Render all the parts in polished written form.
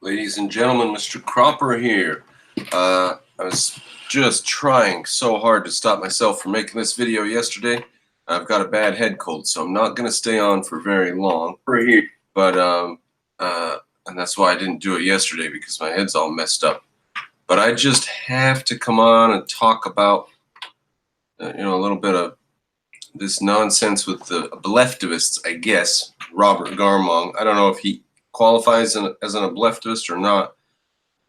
Ladies and gentlemen, Mr. Cropper here. I was just trying so hard to stop myself from making this video yesterday. I've got a bad head cold, so I'm not going to stay on for very long. But and that's why I didn't do it yesterday, because my head's all messed up. But I just have to come on and talk about a little bit of this nonsense with the Obleftivists, I guess. Robert Garmong. I don't know if he qualifies as an Obleftivist or not.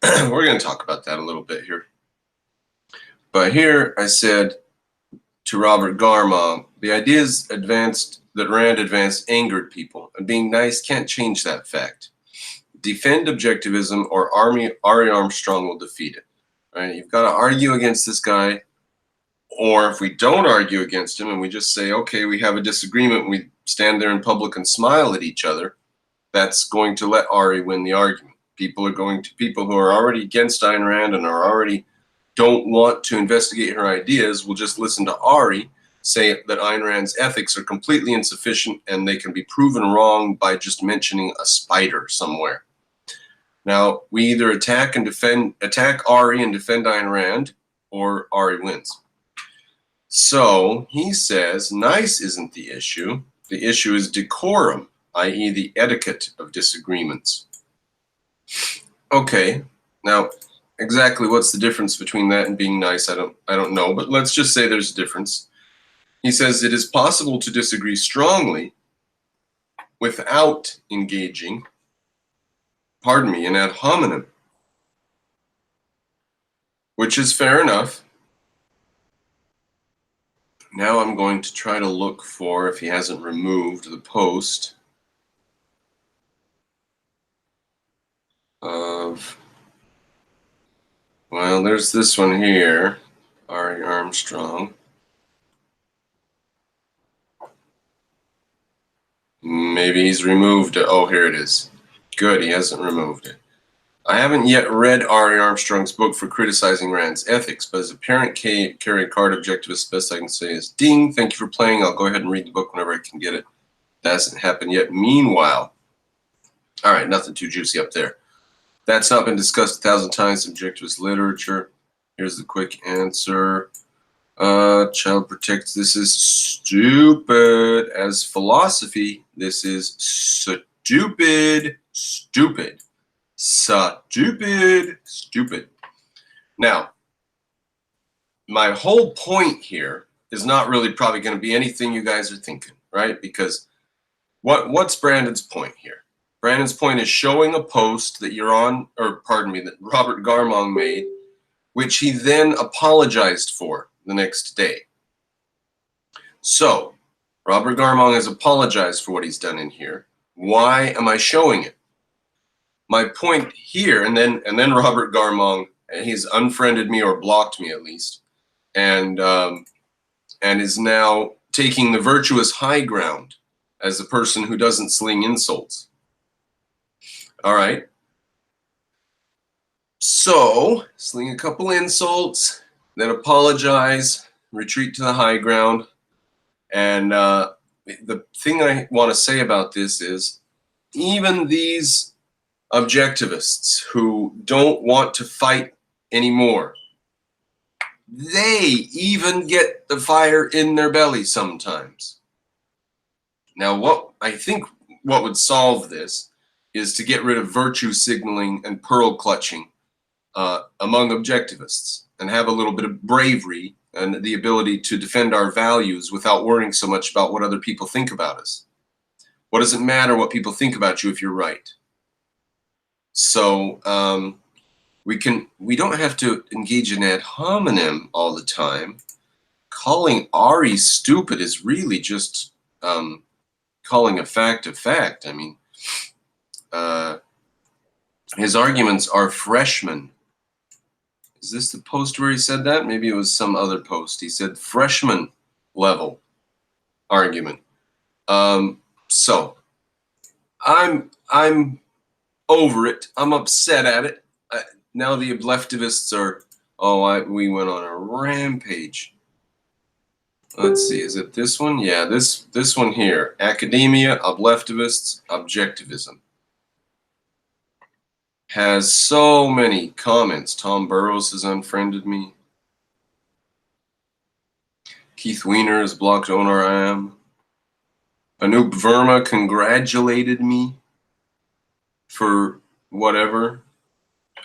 We're going to talk about that a little bit here. But here I said to Robert Garmong, the ideas advanced that Rand advanced angered people, and being nice can't change that fact. Defend objectivism, or Ari Armstrong will defeat it. Right? You've got to argue against this guy, or if we don't argue against him and we just say, okay, we have a disagreement, we stand there in public and smile at each other, that's going to let Ari win the argument. People who are already against Ayn Rand and are already don't want to investigate her ideas will just listen to Ari say that Ayn Rand's ethics are completely insufficient and they can be proven wrong by just mentioning a spider somewhere. Now, we either attack Ari and defend Ayn Rand, or Ari wins. So he says nice isn't the issue. The issue is decorum, i.e. the etiquette of disagreements. Okay, now exactly what's the difference between that and being nice? I don't know, but let's just say there's a difference. He says it is possible to disagree strongly without engaging, in ad hominem, which is fair enough. Now I'm going to try to look for, if he hasn't removed the post of, well, there's this one here, Ari Armstrong. Maybe he's removed it. Oh, here it is. Good, he hasn't removed it. I haven't yet read Ari Armstrong's book for criticizing Rand's ethics, but as a parent carry card objectivist, best I can say is ding, thank you for playing. I'll go ahead and read the book whenever I can get it. That hasn't happened yet. Meanwhile, all right, nothing too juicy up there. That's not been discussed 1,000 times in objectivist literature. Here's the quick answer. Child protects. This is stupid. As philosophy, this is stupid. Stupid. Stupid. Stupid. Now, my whole point here is not really probably going to be anything you guys are thinking, right? Because what's Brandon's point here? Brandon's point is showing a post that that Robert Garmong made, which he then apologized for the next day. So, Robert Garmong has apologized for what he's done in here. Why am I showing it? My point here, and then Robert Garmong, he's unfriended me or blocked me at least, and is now taking the virtuous high ground as the person who doesn't sling insults. All right. So, sling a couple insults, then apologize, retreat to the high ground. And the thing I want to say about this is, even these objectivists who don't want to fight anymore, they even get the fire in their belly sometimes. Now, I think what would solve this is to get rid of virtue signaling and pearl clutching among objectivists, and have a little bit of bravery and the ability to defend our values without worrying so much about what other people think about us. What does it matter what people think about you if you're right? So we don't have to engage in ad hominem all the time. Calling Ari stupid is really just calling a fact a fact. I mean, his arguments are freshman. Is this the post where he said that? Maybe it was some other post. He said freshman level argument. So I'm over it. I'm upset at it. Now the Obleftivists are, we went on a rampage. Let's see, is it this one? Yeah, this one here. Academia, Obleftivists, Objectivism. has so many comments. Tom Burrows has unfriended me. Keith Weiner has blocked Owner I Am. Anoop Verma congratulated me for whatever.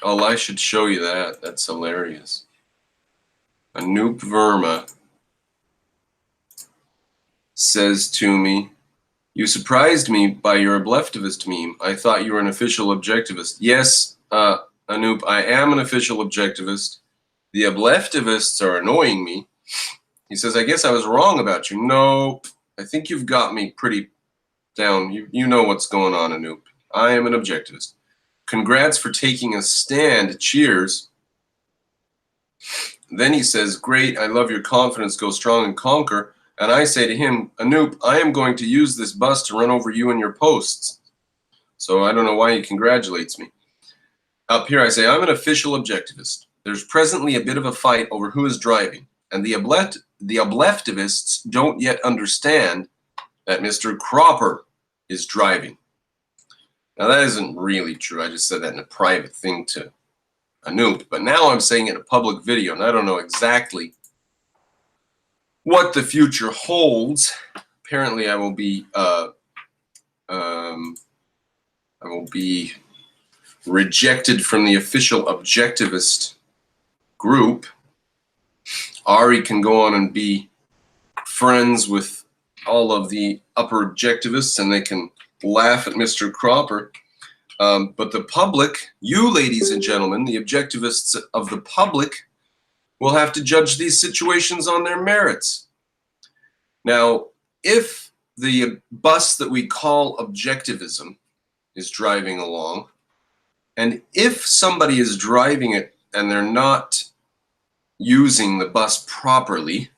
Oh, I should show you that. That's hilarious. Anoop Verma says to me, "You surprised me by your Obleftivist meme. I thought you were an official objectivist." Yes, Anoop, I am an official objectivist. The Obleftivists are annoying me. He says, "I guess I was wrong about you." No, I think you've got me pretty down. You know what's going on, Anoop. I am an objectivist. Congrats for taking a stand. Cheers. Then he says, "Great, I love your confidence. Go strong and conquer." And I say to him, "Anoop, I am going to use this bus to run over you and your posts." So I don't know why he congratulates me. Up here I say, "I'm an official objectivist. There's presently a bit of a fight over who is driving, and the Obleftivists don't yet understand that Mr. Cropper is driving." Now that isn't really true. I just said that in a private thing to Anoop, but now I'm saying it in a public video, and I don't know exactly what the future holds. Apparently, I will be rejected from the official objectivist group. Ari can go on and be friends with all of the upper objectivists, and they can laugh at Mr. Cropper. But the public, you ladies and gentlemen, the objectivists of the public, will have to judge these situations on their merits. Now, if the bus that we call Objectivism is driving along, and if somebody is driving it and they're not using the bus properly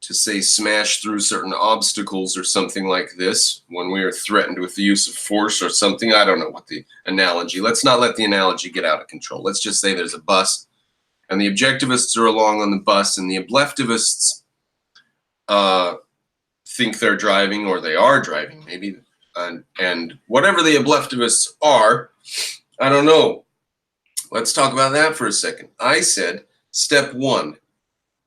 to, say, smash through certain obstacles or something like this, when we are threatened with the use of force or something, I don't know what the analogy, let's not let the analogy get out of control. Let's just say there's a bus and the objectivists are along on the bus, and the Obleftivists think they're driving, or they are driving maybe, and whatever the Obleftivists are, I don't know. Let's talk about that for a second. I said, step one,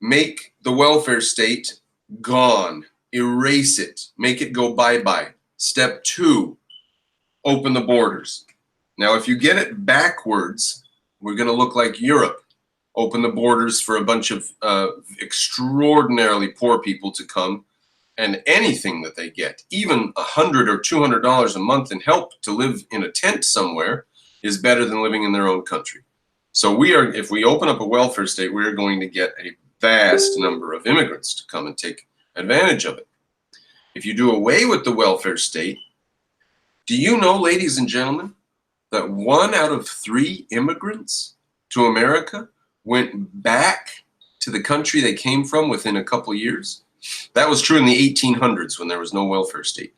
make the welfare state gone. Erase it. Make it go bye-bye. Step two, open the borders. Now, if you get it backwards, we're going to look like Europe. Open the borders for a bunch of extraordinarily poor people to come, and anything that they get, even $100 or $200 a month in help to live in a tent somewhere, is better than living in their own country. So if we open up a welfare state, we're going to get a vast number of immigrants to come and take advantage of it. If you do away with the welfare state, do you know, ladies and gentlemen, that 1 out of 3 immigrants to America went back to the country they came from within a couple of years? That was true in the 1800s when there was no welfare state.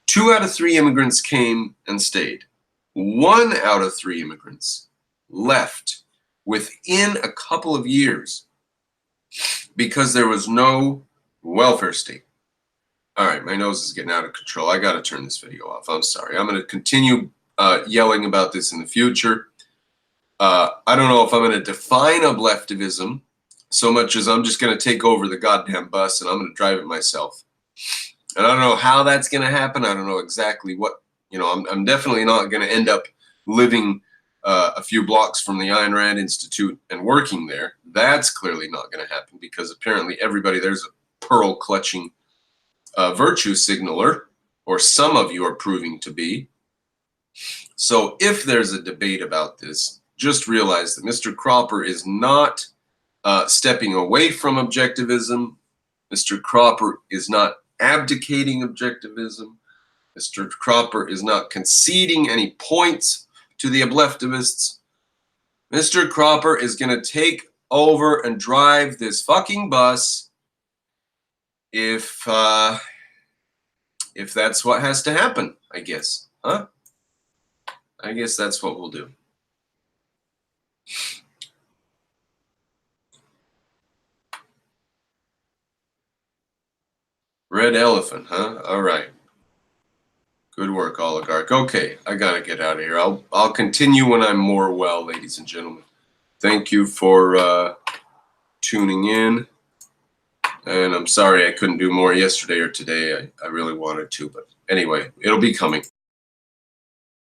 2 out of 3 immigrants came and stayed. 1 out of 3 immigrants left within a couple of years because there was no welfare state. All right, my nose is getting out of control. I got to turn this video off. I'm sorry. I'm going to continue yelling about this in the future. I don't know if I'm going to define Obleftivism so much as I'm just going to take over the goddamn bus and I'm going to drive it myself. And I don't know how that's going to happen. I don't know exactly what, I'm definitely not going to end up living a few blocks from the Ayn Rand Institute and working there. That's clearly not going to happen because apparently everybody there's a pearl clutching virtue signaler, or some of you are proving to be. So if there's a debate about this, just realize that Mr. Cropper is not stepping away from objectivism. Mr. Cropper is not abdicating objectivism. Mr. Cropper is not conceding any points to the Obleftivists. Mr. Cropper is going to take over and drive this fucking bus if that's what has to happen, I guess. Huh? I guess that's what we'll do. Red elephant, huh? All right. Good work, oligarch. Okay, I gotta get out of here. I'll continue when I'm more well, ladies and gentlemen. Thank you for tuning in. And I'm sorry I couldn't do more yesterday or today. I really wanted to, but anyway, it'll be coming.